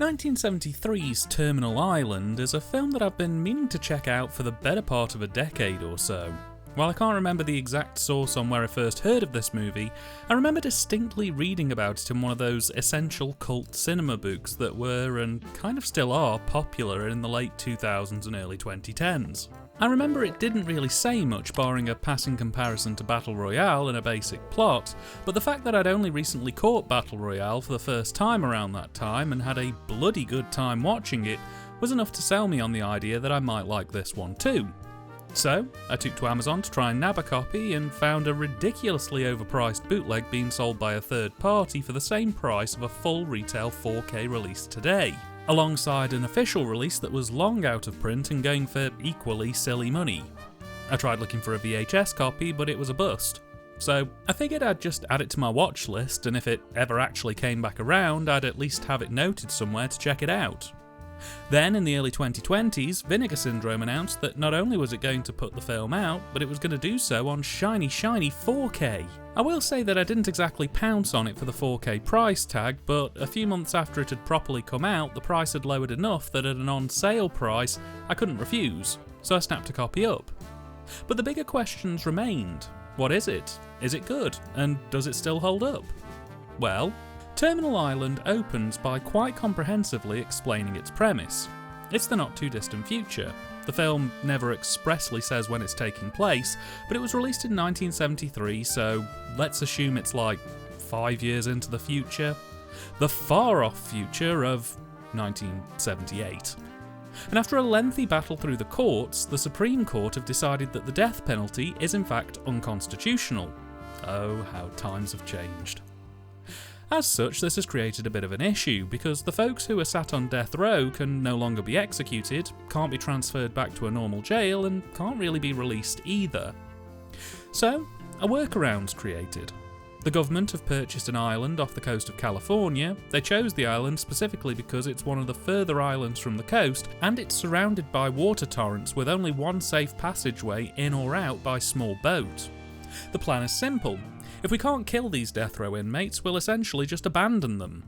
1973's Terminal Island is a film that I've been meaning to check out for the better part of a decade or so. While I can't remember the exact source on where I first heard of this movie, I remember distinctly reading about it in one of those essential cult cinema books that were, and kind of still are, popular in the late 2000s and early 2010s. I remember it didn't really say much barring a passing comparison to Battle Royale and a basic plot, but the fact that I'd only recently caught Battle Royale for the first time around that time and had a bloody good time watching it was enough to sell me on the idea that I might like this one too. So, I took to Amazon to try and nab a copy and found a ridiculously overpriced bootleg being sold by a third party for the same price of a full retail 4K release today, alongside an official release that was long out of print and going for equally silly money. I tried looking for a VHS copy, but it was a bust. So, I figured I'd just add it to my watch list, and if it ever actually came back around, I'd at least have it noted somewhere to check it out. Then, in the early 2020s, Vinegar Syndrome announced that not only was it going to put the film out, but it was going to do so on shiny 4K. I will say that I didn't exactly pounce on it for the 4K price tag, but a few months after it had properly come out, the price had lowered enough that at an on-sale price, I couldn't refuse, so I snapped a copy up. But the bigger questions remained. What is it? Is it good? And does it still hold up? Well, Terminal Island opens by quite comprehensively explaining its premise. It's the not too distant future. The film never expressly says when it's taking place, but it was released in 1973, so let's assume it's like 5 years into the future. The far-off future of 1978. And after a lengthy battle through the courts, the Supreme Court have decided that the death penalty is in fact unconstitutional. Oh, how times have changed. As such, this has created a bit of an issue, because the folks who are sat on death row can no longer be executed, can't be transferred back to a normal jail, and can't really be released either. So, a workaround's created. The government have purchased an island off the coast of California. They chose the island specifically because it's one of the further islands from the coast, and it's surrounded by water torrents with only one safe passageway in or out by small boat. The plan is simple. If we can't kill these death row inmates, we'll essentially just abandon them.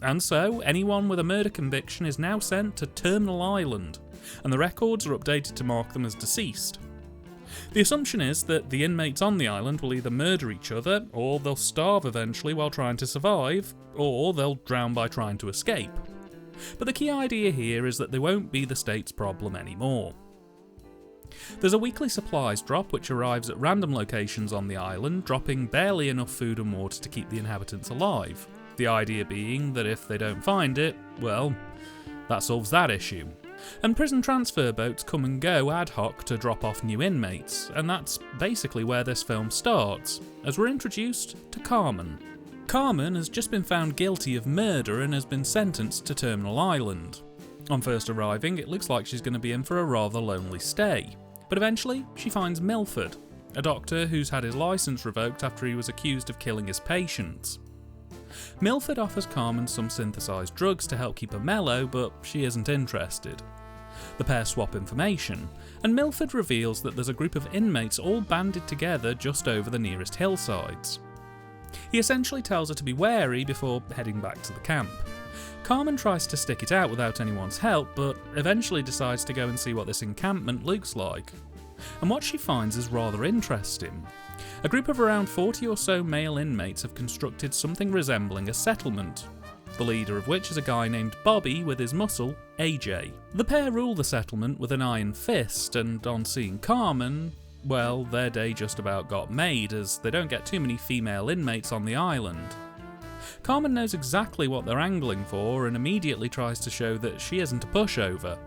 And so, anyone with a murder conviction is now sent to Terminal Island, and the records are updated to mark them as deceased. The assumption is that the inmates on the island will either murder each other, or they'll starve eventually while trying to survive, or they'll drown by trying to escape. But the key idea here is that they won't be the state's problem anymore. There's a weekly supplies drop which arrives at random locations on the island, dropping barely enough food and water to keep the inhabitants alive. The idea being that if they don't find it, well, that solves that issue. And prison transfer boats come and go ad hoc to drop off new inmates, and that's basically where this film starts, as we're introduced to Carmen. Carmen has just been found guilty of murder and has been sentenced to Terminal Island. On first arriving, it looks like she's going to be in for a rather lonely stay. But eventually, she finds Milford, a doctor who's had his licence revoked after he was accused of killing his patients. Milford offers Carmen some synthesised drugs to help keep her mellow, but she isn't interested. The pair swap information, and Milford reveals that there's a group of inmates all banded together just over the nearest hillsides. He essentially tells her to be wary before heading back to the camp. Carmen tries to stick it out without anyone's help, but eventually decides to go and see what this encampment looks like. And what she finds is rather interesting. A group of around 40 or so male inmates have constructed something resembling a settlement, the leader of which is a guy named Bobby with his muscle, AJ. The pair rule the settlement with an iron fist, and on seeing Carmen, well, their day just about got made, as they don't get too many female inmates on the island. Carmen knows exactly what they're angling for and immediately tries to show that she isn't a pushover,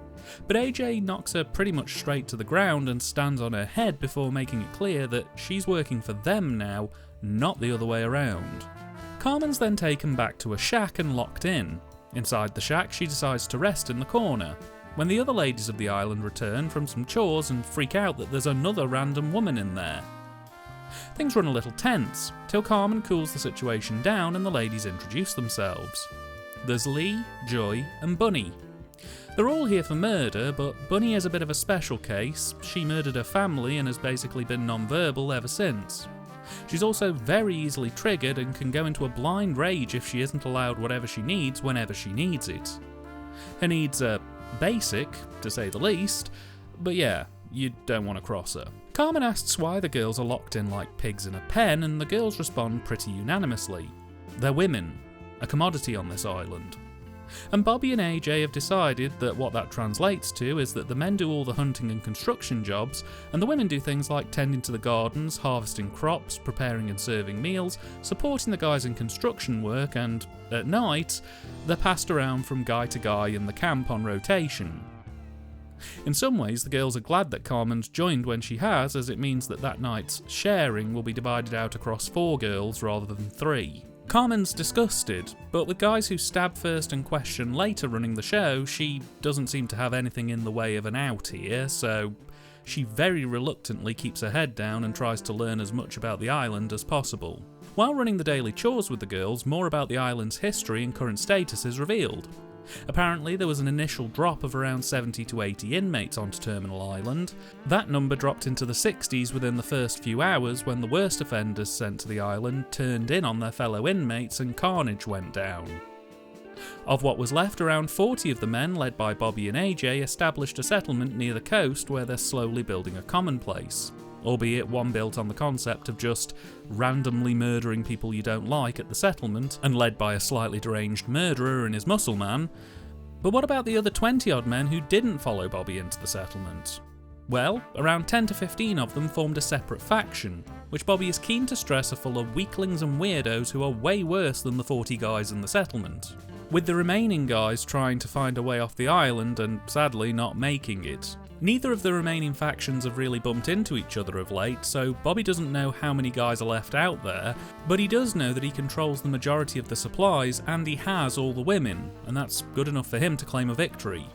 but AJ knocks her pretty much straight to the ground and stands on her head before making it clear that she's working for them now, not the other way around. Carmen's then taken back to a shack and locked in. Inside the shack, she decides to rest in the corner, when the other ladies of the island return from some chores and freak out that there's another random woman in there. Things run a little tense, till Carmen cools the situation down and the ladies introduce themselves. There's Lee, Joy, and Bunny. They're all here for murder, but Bunny is a bit of a special case. She murdered her family and has basically been non-verbal ever since. She's also very easily triggered and can go into a blind rage if she isn't allowed whatever she needs whenever she needs it. Her needs are basic, to say the least, but yeah, you don't want to cross her. Carmen asks why the girls are locked in like pigs in a pen, and the girls respond pretty unanimously. They're women, a commodity on this island. And Bobby and AJ have decided that what that translates to is that the men do all the hunting and construction jobs, and the women do things like tending to the gardens, harvesting crops, preparing and serving meals, supporting the guys in construction work, and, at night, they're passed around from guy to guy in the camp on rotation. In some ways, the girls are glad that Carmen's joined when she has, as it means that night's sharing will be divided out across 4 girls rather than 3. Carmen's disgusted, but with guys who stab first and question later running the show, she doesn't seem to have anything in the way of an out here, so she very reluctantly keeps her head down and tries to learn as much about the island as possible. While running the daily chores with the girls, more about the island's history and current status is revealed. Apparently, there was an initial drop of around 70 to 80 inmates onto Terminal Island. That number dropped into the 60s within the first few hours when the worst offenders sent to the island turned in on their fellow inmates and carnage went down. Of what was left, around 40 of the men, led by Bobby and AJ, established a settlement near the coast where they're slowly building a commonplace. Albeit one built on the concept of just randomly murdering people you don't like at the settlement, and led by a slightly deranged murderer and his muscle man. But what about the other 20-odd men who didn't follow Bobby into the settlement? Well, around 10 to 15 of them formed a separate faction, which Bobby is keen to stress are full of weaklings and weirdos who are way worse than the 40 guys in the settlement. With the remaining guys trying to find a way off the island and sadly not making it. Neither of the remaining factions have really bumped into each other of late, so Bobby doesn't know how many guys are left out there, but he does know that he controls the majority of the supplies and he has all the women, and that's good enough for him to claim a victory.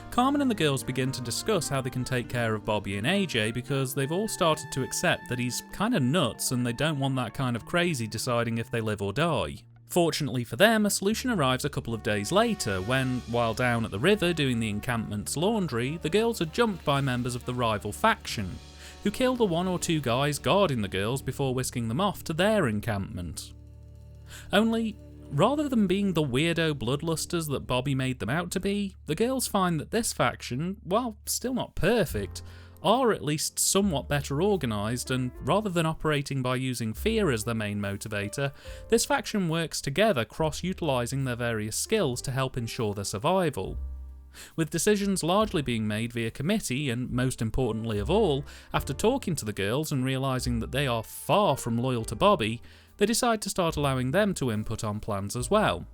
Carmen and the girls begin to discuss how they can take care of Bobby and AJ because they've all started to accept that he's kinda nuts and they don't want that kind of crazy deciding if they live or die. Fortunately for them, a solution arrives a couple of days later when, while down at the river doing the encampment's laundry, the girls are jumped by members of the rival faction, who kill the 1 or 2 guys guarding the girls before whisking them off to their encampment. Only, rather than being the weirdo bloodlusters that Bobby made them out to be, the girls find that this faction, while still not perfect, are at least somewhat better organised, and rather than operating by using fear as their main motivator, this faction works together cross-utilising their various skills to help ensure their survival. With decisions largely being made via committee, and most importantly of all, after talking to the girls and realising that they are far from loyal to Bobby, they decide to start allowing them to input on plans as well.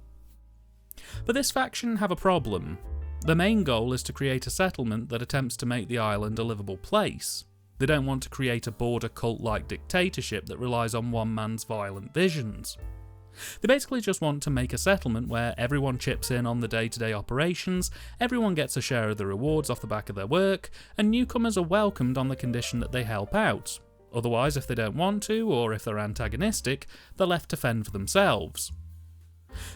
But this faction have a problem. Their main goal is to create a settlement that attempts to make the island a livable place. They don't want to create a border cult-like dictatorship that relies on one man's violent visions. They basically just want to make a settlement where everyone chips in on the day-to-day operations, everyone gets a share of the rewards off the back of their work, and newcomers are welcomed on the condition that they help out. Otherwise, if they don't want to, or if they're antagonistic, they're left to fend for themselves.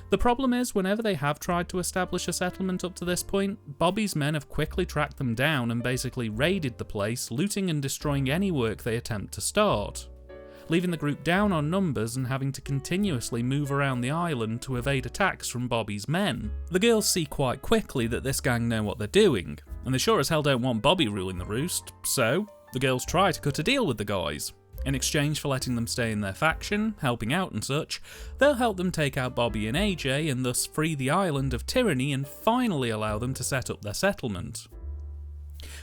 The problem is, whenever they have tried to establish a settlement up to this point, Bobby's men have quickly tracked them down and basically raided the place, looting and destroying any work they attempt to start, leaving the group down on numbers and having to continuously move around the island to evade attacks from Bobby's men. The girls see quite quickly that this gang know what they're doing, and they sure as hell don't want Bobby ruling the roost, so the girls try to cut a deal with the guys. In exchange for letting them stay in their faction, helping out and such, they'll help them take out Bobby and AJ and thus free the island of tyranny and finally allow them to set up their settlement.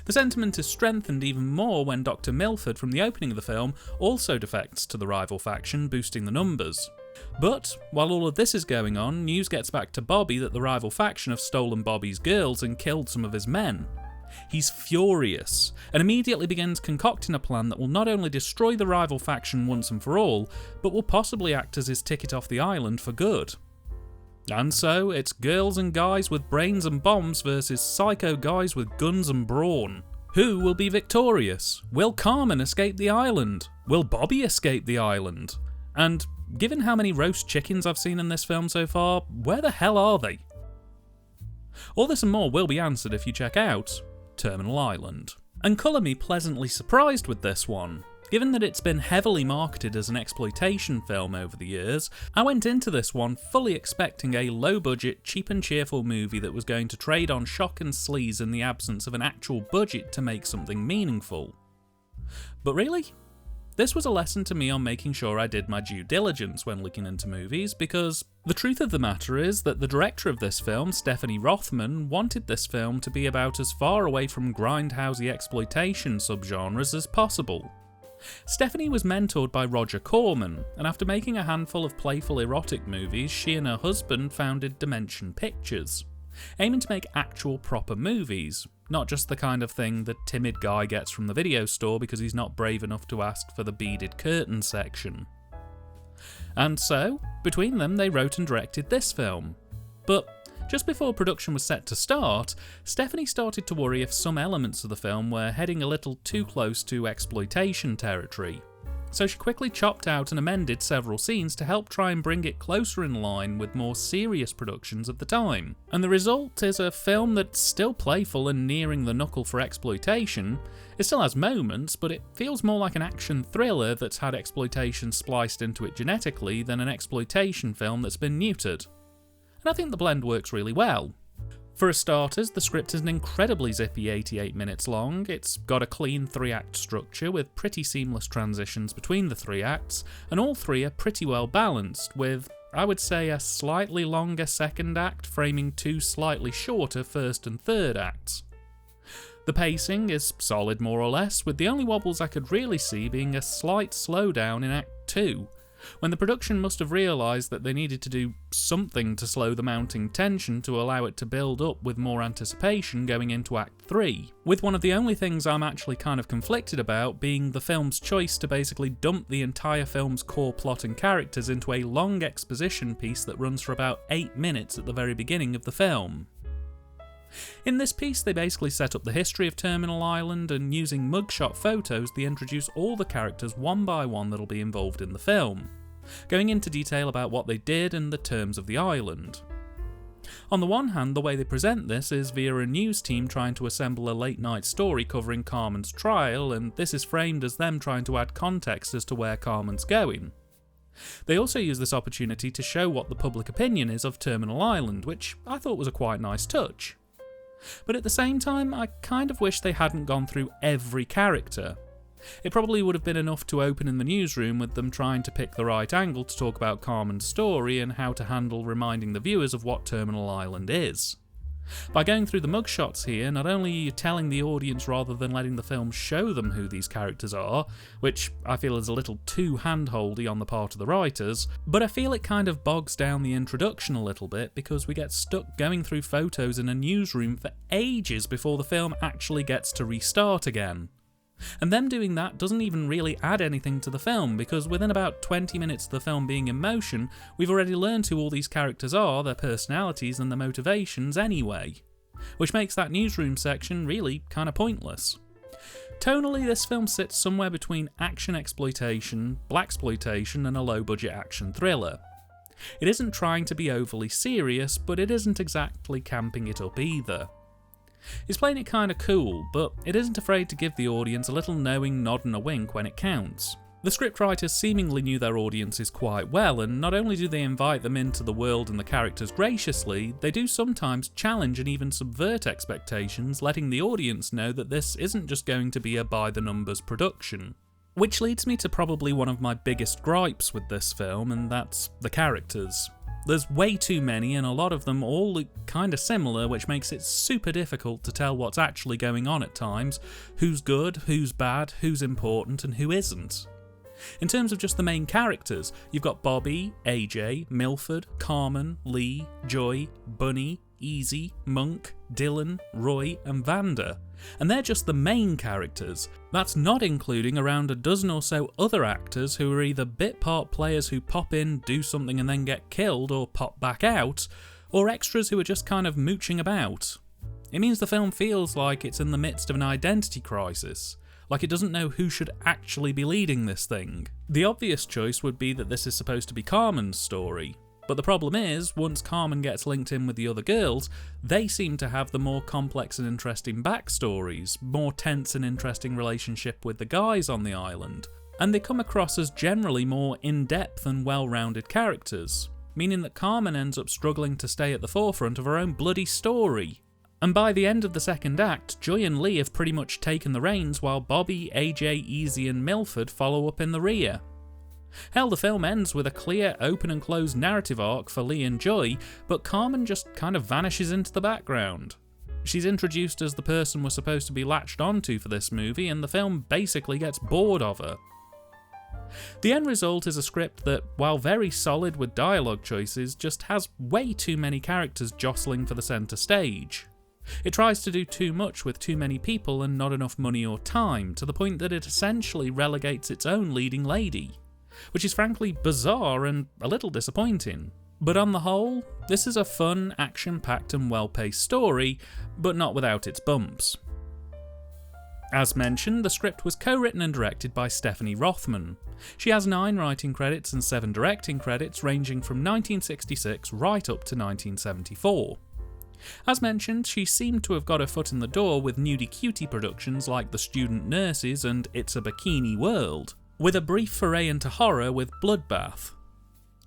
The sentiment is strengthened even more when Dr. Milford from the opening of the film also defects to the rival faction, boosting the numbers. But, while all of this is going on, news gets back to Bobby that the rival faction have stolen Bobby's girls and killed some of his men. He's furious, and immediately begins concocting a plan that will not only destroy the rival faction once and for all, but will possibly act as his ticket off the island for good. And so, it's girls and guys with brains and bombs versus psycho guys with guns and brawn. Who will be victorious? Will Carmen escape the island? Will Bobby escape the island? And, given how many roast chickens I've seen in this film so far, where the hell are they? All this and more will be answered if you check out Terminal Island. And colour me pleasantly surprised with this one. Given that it's been heavily marketed as an exploitation film over the years, I went into this one fully expecting a low-budget, cheap and cheerful movie that was going to trade on shock and sleaze in the absence of an actual budget to make something meaningful. But really? This was a lesson to me on making sure I did my due diligence when looking into movies, because the truth of the matter is that the director of this film, Stephanie Rothman, wanted this film to be about as far away from grindhousey exploitation subgenres as possible. Stephanie was mentored by Roger Corman, and after making a handful of playful erotic movies, she and her husband founded Dimension Pictures, aiming to make actual proper movies, not just the kind of thing the timid guy gets from the video store because he's not brave enough to ask for the beaded curtain section. And so, between them, they wrote and directed this film. But just before production was set to start, Stephanie started to worry if some elements of the film were heading a little too close to exploitation territory. So she quickly chopped out and amended several scenes to help try and bring it closer in line with more serious productions of the time. And the result is a film that's still playful and nearing the knuckle for exploitation. It still has moments, but it feels more like an action thriller that's had exploitation spliced into it genetically than an exploitation film that's been neutered. And I think the blend works really well. For starters, the script is an incredibly zippy 88 minutes long. It's got a clean 3-act structure with pretty seamless transitions between the 3 acts, and all 3 are pretty well balanced, with, I would say, a slightly longer second act framing 2 slightly shorter first and third acts. The pacing is solid more or less, with the only wobbles I could really see being a slight slowdown in Act 2, when the production must have realised that they needed to do something to slow the mounting tension to allow it to build up with more anticipation going into Act 3, with one of the only things I'm actually kind of conflicted about being the film's choice to basically dump the entire film's core plot and characters into a long exposition piece that runs for about 8 minutes at the very beginning of the film. In this piece, they basically set up the history of Terminal Island, and using mugshot photos, they introduce all the characters one by one that'll be involved in the film, going into detail about what they did and the terms of the island. On the one hand, the way they present this is via a news team trying to assemble a late-night story covering Carmen's trial, and this is framed as them trying to add context as to where Carmen's going. They also use this opportunity to show what the public opinion is of Terminal Island, which I thought was a quite nice touch. But at the same time, I kind of wish they hadn't gone through every character. It probably would have been enough to open in the newsroom with them trying to pick the right angle to talk about Carmen's story and how to handle reminding the viewers of what Terminal Island is. By going through the mugshots here, not only are you telling the audience rather than letting the film show them who these characters are, which I feel is a little too hand-holdy on the part of the writers, but I feel it kind of bogs down the introduction a little bit because we get stuck going through photos in a newsroom for ages before the film actually gets to restart again. And them doing that doesn't even really add anything to the film, because within about 20 minutes of the film being in motion, we've already learned who all these characters are, their personalities and their motivations anyway, which makes that newsroom section really kind of pointless. Tonally, this film sits somewhere between action exploitation, blaxploitation and a low-budget action thriller. It isn't trying to be overly serious, but it isn't exactly camping it up either. It's playing it kinda cool, but it isn't afraid to give the audience a little knowing nod and a wink when it counts. The scriptwriters seemingly knew their audiences quite well, and not only do they invite them into the world and the characters graciously, they do sometimes challenge and even subvert expectations, letting the audience know that this isn't just going to be a by-the-numbers production. Which leads me to probably one of my biggest gripes with this film, and that's the characters. There's way too many, and a lot of them all look kinda similar, which makes it super difficult to tell what's actually going on at times, who's good, who's bad, who's important, and who isn't. In terms of just the main characters, you've got Bobby, AJ, Milford, Carmen, Lee, Joy, Bunny, Easy, Monk, Dylan, Roy, and Vanda. And they're just the main characters. That's not including around a dozen or so other actors who are either bit part players who pop in, do something and then get killed or pop back out, or extras who are just kind of mooching about. It means the film feels like it's in the midst of an identity crisis, like it doesn't know who should actually be leading this thing. The obvious choice would be that this is supposed to be Carmen's story, But the problem is, once Carmen gets linked in with the other girls, they seem to have the more complex and interesting backstories, more tense and interesting relationship with the guys on the island, and they come across as generally more in-depth and well-rounded characters, meaning that Carmen ends up struggling to stay at the forefront of her own bloody story. And by the end of the second act, Joy and Lee have pretty much taken the reins while Bobby, AJ, Easy and Milford follow up in the rear. Hell, the film ends with a clear open and closed narrative arc for Lee and Joy, but Carmen just kind of vanishes into the background. She's introduced as the person we're supposed to be latched onto for this movie, and the film basically gets bored of her. The end result is a script that, while very solid with dialogue choices, just has way too many characters jostling for the centre stage. It tries to do too much with too many people and not enough money or time, to the point that it essentially relegates its own leading lady, which is frankly bizarre and a little disappointing. But on the whole, this is a fun, action-packed and well-paced story, but not without its bumps. As mentioned, the script was co-written and directed by Stephanie Rothman. She has 9 writing credits and 7 directing credits, ranging from 1966 right up to 1974. As mentioned, she seemed to have got her foot in the door with nudie cutie productions like The Student Nurses and It's a Bikini World, with a brief foray into horror with Bloodbath.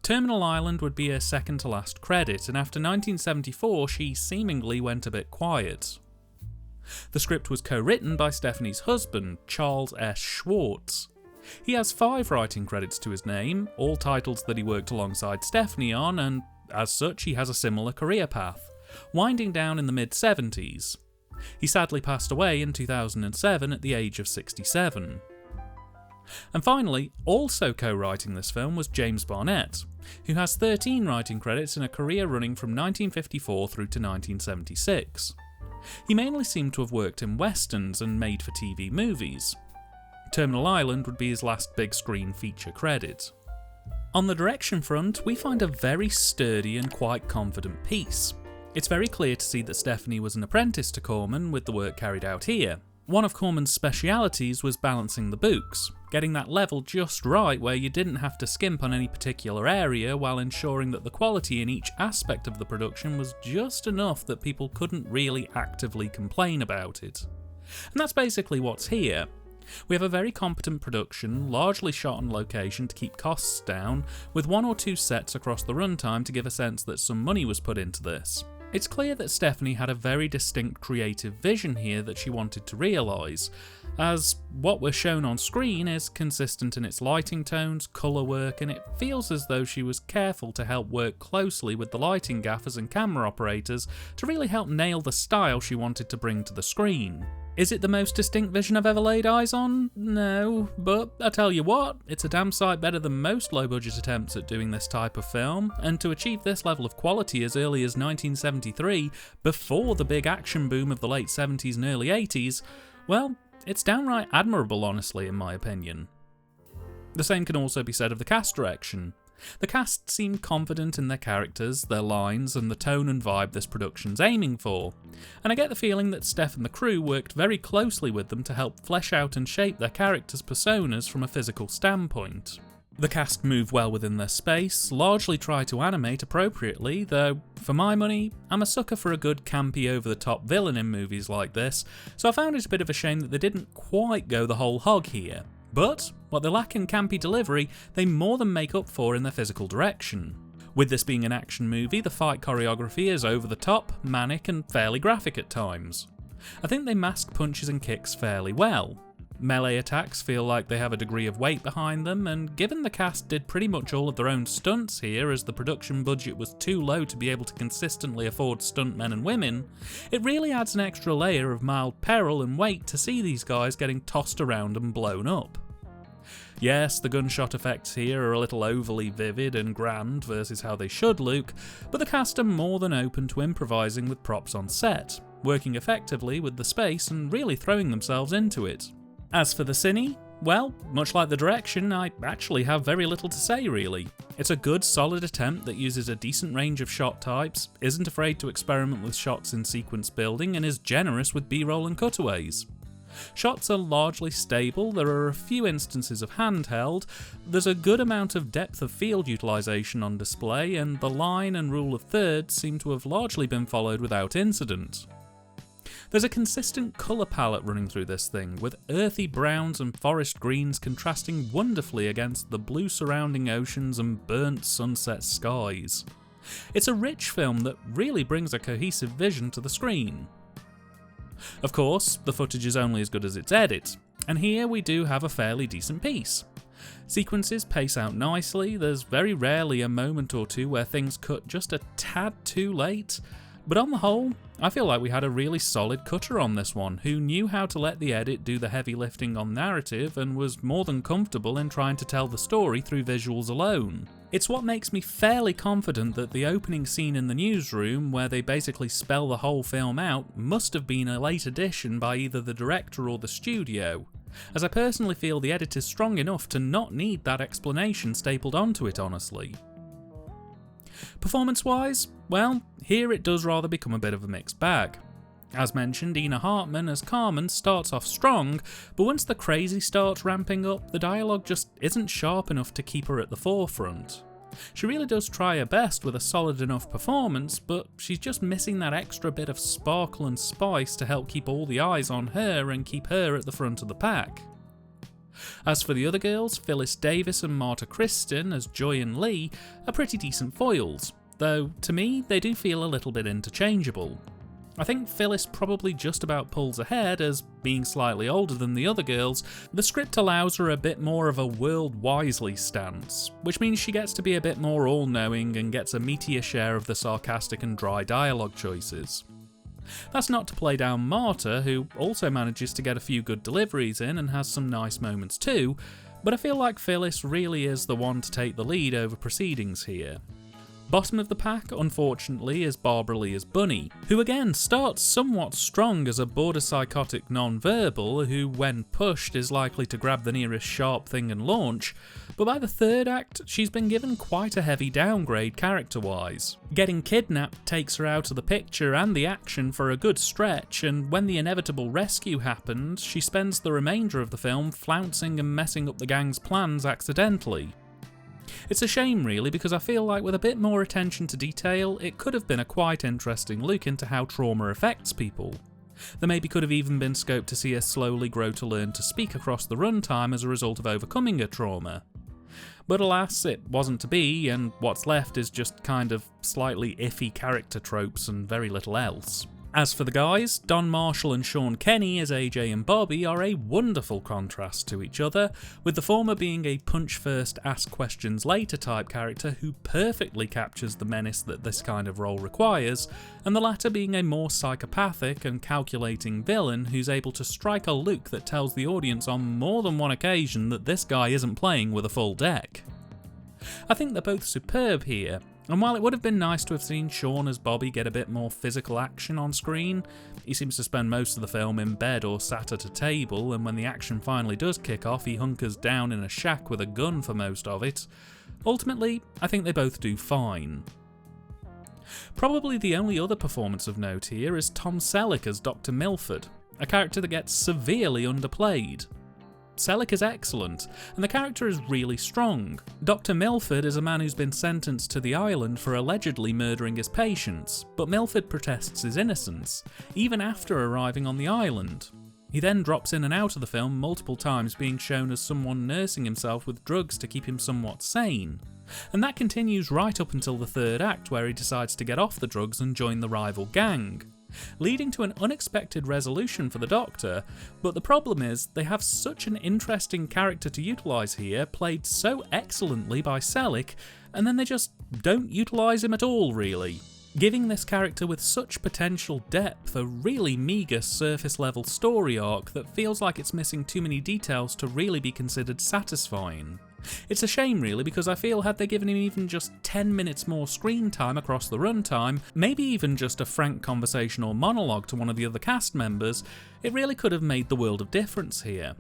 Terminal Island would be her second to last credit, and after 1974 she seemingly went a bit quiet. The script was co-written by Stephanie's husband, Charles S. Schwartz. He has 5 writing credits to his name, all titles that he worked alongside Stephanie on, and as such he has a similar career path, winding down in the mid-70s. He sadly passed away in 2007 at the age of 67. And finally, also co-writing this film was James Barnett, who has 13 writing credits in a career running from 1954 through to 1976. He mainly seemed to have worked in westerns and made-for-TV movies. Terminal Island would be his last big-screen feature credit. On the direction front, we find a very sturdy and quite confident piece. It's very clear to see that Stephanie was an apprentice to Corman with the work carried out here. One of Corman's specialities was balancing the books, getting that level just right where you didn't have to skimp on any particular area while ensuring that the quality in each aspect of the production was just enough that people couldn't really actively complain about it. And that's basically what's here. We have a very competent production, largely shot on location to keep costs down, with 1 or 2 sets across the runtime to give a sense that some money was put into this. It's clear that Stephanie had a very distinct creative vision here that she wanted to realise, as what we're shown on screen is consistent in its lighting tones, colour work, and it feels as though she was careful to help work closely with the lighting gaffers and camera operators to really help nail the style she wanted to bring to the screen. Is it the most distinct vision I've ever laid eyes on? No, but I tell you what, it's a damn sight better than most low-budget attempts at doing this type of film, and to achieve this level of quality as early as 1973, before the big action boom of the late 70s and early 80s, well, it's downright admirable, honestly, in my opinion. The same can also be said of the cast direction. The cast seemed confident in their characters, their lines, and the tone and vibe this production's aiming for, and I get the feeling that Steph and the crew worked very closely with them to help flesh out and shape their characters' personas from a physical standpoint. The cast move well within their space, largely try to animate appropriately, though, for my money, I'm a sucker for a good campy over-the-top villain in movies like this, so I found it a bit of a shame that they didn't quite go the whole hog here. But, what they lack in campy delivery, they more than make up for in their physical direction. With this being an action movie, the fight choreography is over the top, manic, and fairly graphic at times. I think they mask punches and kicks fairly well. Melee attacks feel like they have a degree of weight behind them, and given the cast did pretty much all of their own stunts here as the production budget was too low to be able to consistently afford stuntmen and women, it really adds an extra layer of mild peril and weight to see these guys getting tossed around and blown up. Yes, the gunshot effects here are a little overly vivid and grand versus how they should look, but the cast are more than open to improvising with props on set, working effectively with the space and really throwing themselves into it. As for the cine, well, much like the direction, I actually have very little to say really. It's a good, solid attempt that uses a decent range of shot types, isn't afraid to experiment with shots in sequence building, and is generous with B-roll and cutaways. Shots are largely stable, there are a few instances of handheld, there's a good amount of depth of field utilisation on display, and the line and rule of thirds seem to have largely been followed without incident. There's a consistent colour palette running through this thing, with earthy browns and forest greens contrasting wonderfully against the blue surrounding oceans and burnt sunset skies. It's a rich film that really brings a cohesive vision to the screen. Of course, the footage is only as good as its edit, and here we do have a fairly decent piece. Sequences pace out nicely, there's very rarely a moment or two where things cut just a tad too late, but on the whole, I feel like we had a really solid cutter on this one, who knew how to let the edit do the heavy lifting on narrative and was more than comfortable in trying to tell the story through visuals alone. It's what makes me fairly confident that the opening scene in the newsroom, where they basically spell the whole film out, must have been a late addition by either the director or the studio, as I personally feel the edit is strong enough to not need that explanation stapled onto it, honestly. Performance-wise, well, here it does rather become a bit of a mixed bag. As mentioned, Ina Hartman as Carmen starts off strong, but once the crazy starts ramping up, the dialogue just isn't sharp enough to keep her at the forefront. She really does try her best with a solid enough performance, but she's just missing that extra bit of sparkle and spice to help keep all the eyes on her and keep her at the front of the pack. As for the other girls, Phyllis Davis and Marta Kristen as Joy and Lee are pretty decent foils, though to me they do feel a little bit interchangeable. I think Phyllis probably just about pulls ahead, as being slightly older than the other girls, the script allows her a bit more of a world wisely stance, which means she gets to be a bit more all-knowing and gets a meatier share of the sarcastic and dry dialogue choices. That's not to play down Marta, who also manages to get a few good deliveries in and has some nice moments too, but I feel like Phyllis really is the one to take the lead over proceedings here. Bottom of the pack, unfortunately, is Barbara Lee as Bunny, who again starts somewhat strong as a border psychotic non-verbal who, when pushed, is likely to grab the nearest sharp thing and launch, but by the third act, she's been given quite a heavy downgrade character-wise. Getting kidnapped takes her out of the picture and the action for a good stretch, and when the inevitable rescue happens, she spends the remainder of the film flouncing and messing up the gang's plans accidentally. It's a shame really, because I feel like with a bit more attention to detail, it could have been a quite interesting look into how trauma affects people. There maybe could have even been scope to see her slowly grow to learn to speak across the runtime as a result of overcoming her trauma. But alas, it wasn't to be, and what's left is just kind of slightly iffy character tropes and very little else. As for the guys, Don Marshall and Sean Kenny as AJ and Bobby are a wonderful contrast to each other, with the former being a punch first, ask questions later type character who perfectly captures the menace that this kind of role requires, and the latter being a more psychopathic and calculating villain who's able to strike a look that tells the audience on more than one occasion that this guy isn't playing with a full deck. I think they're both superb here, and while it would have been nice to have seen Sean as Bobby get a bit more physical action on screen, he seems to spend most of the film in bed or sat at a table, and when the action finally does kick off he hunkers down in a shack with a gun for most of it. Ultimately, I think they both do fine. Probably the only other performance of note here is Tom Sellicks as Dr. Milford, a character that gets severely underplayed. Selleck is excellent, and the character is really strong. Dr. Milford is a man who's been sentenced to the island for allegedly murdering his patients, but Milford protests his innocence, even after arriving on the island. He then drops in and out of the film multiple times, being shown as someone nursing himself with drugs to keep him somewhat sane. And that continues right up until the third act, where he decides to get off the drugs and join the rival gang, leading to an unexpected resolution for the Doctor, but the problem is they have such an interesting character to utilise here, played so excellently by Selleck, and then they just don't utilise him at all really, giving this character with such potential depth a really meagre surface level story arc that feels like it's missing too many details to really be considered satisfying. It's a shame really, because I feel had they given him even just 10 minutes more screen time across the runtime, maybe even just a frank conversation or monologue to one of the other cast members, it really could have made the world of difference here.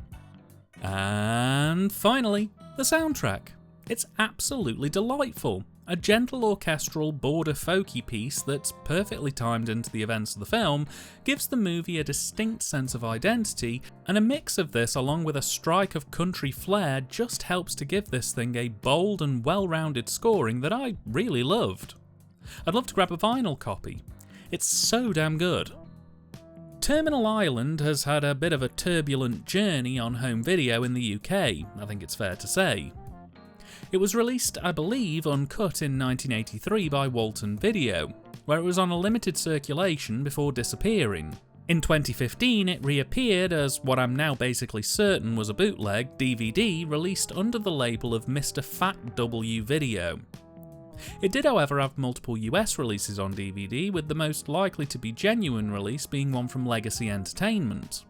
And finally, the soundtrack. It's absolutely delightful. a gentle orchestral border folky piece that's perfectly timed into the events of the film gives the movie a distinct sense of identity, and a mix of this along with a strike of country flair just helps to give this thing a bold and well-rounded scoring that I really loved. I'd love to grab a vinyl copy. It's so damn good. Terminal Island has had a bit of a turbulent journey on home video in the UK, I think it's fair to say. It was released, I believe, uncut in 1983 by Walton Video, where it was on a limited circulation before disappearing. In 2015 it reappeared as what I'm now basically certain was a bootleg DVD released under the label of Mr. Fat W Video. It did, however, have multiple US releases on DVD, with the most likely to be genuine release being one from Legacy Entertainment.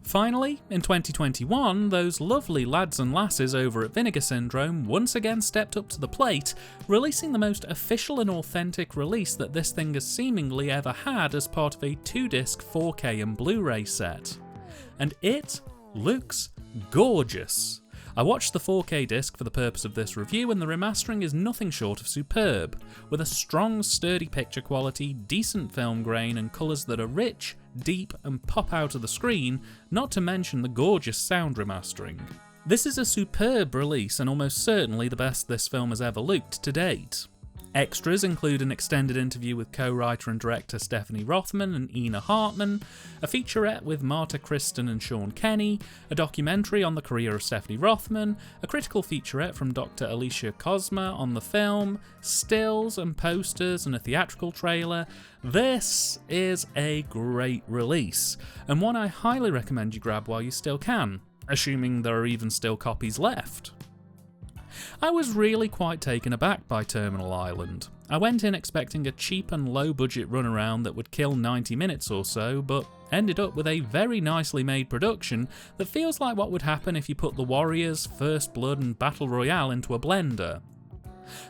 Finally, in 2021, those lovely lads and lasses over at Vinegar Syndrome once again stepped up to the plate, releasing the most official and authentic release that this thing has seemingly ever had as part of a 2-disc 4K and Blu-ray set. And it looks gorgeous. I watched the 4K disc for the purpose of this review, and the remastering is nothing short of superb, with a strong, sturdy picture quality, decent film grain, and colours that are rich, deep, and pop out of the screen, not to mention the gorgeous sound remastering. This is a superb release, and almost certainly the best this film has ever looked to date. Extras include an extended interview with co-writer and director Stephanie Rothman and Ina Hartman, a featurette with Marta Kristen and Sean Kenny, a documentary on the career of Stephanie Rothman, a critical featurette from Dr. Alicia Cosma on the film, stills and posters and a theatrical trailer. This is a great release, and one I highly recommend you grab while you still can, assuming there are even still copies left. I was really quite taken aback by Terminal Island. I went in expecting a cheap and low budget runaround that would kill 90 minutes or so, but ended up with a very nicely made production that feels like what would happen if you put The Warriors, First Blood and Battle Royale into a blender.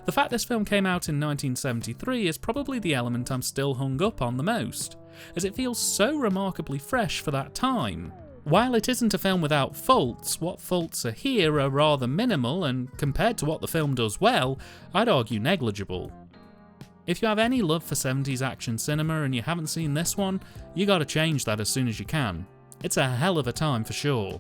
The fact this film came out in 1973 is probably the element I'm still hung up on the most, as it feels so remarkably fresh for that time. While it isn't a film without faults, what faults are here are rather minimal, and compared to what the film does well, I'd argue negligible. If you have any love for 70s action cinema and you haven't seen this one, you gotta change that as soon as you can. It's a hell of a time for sure.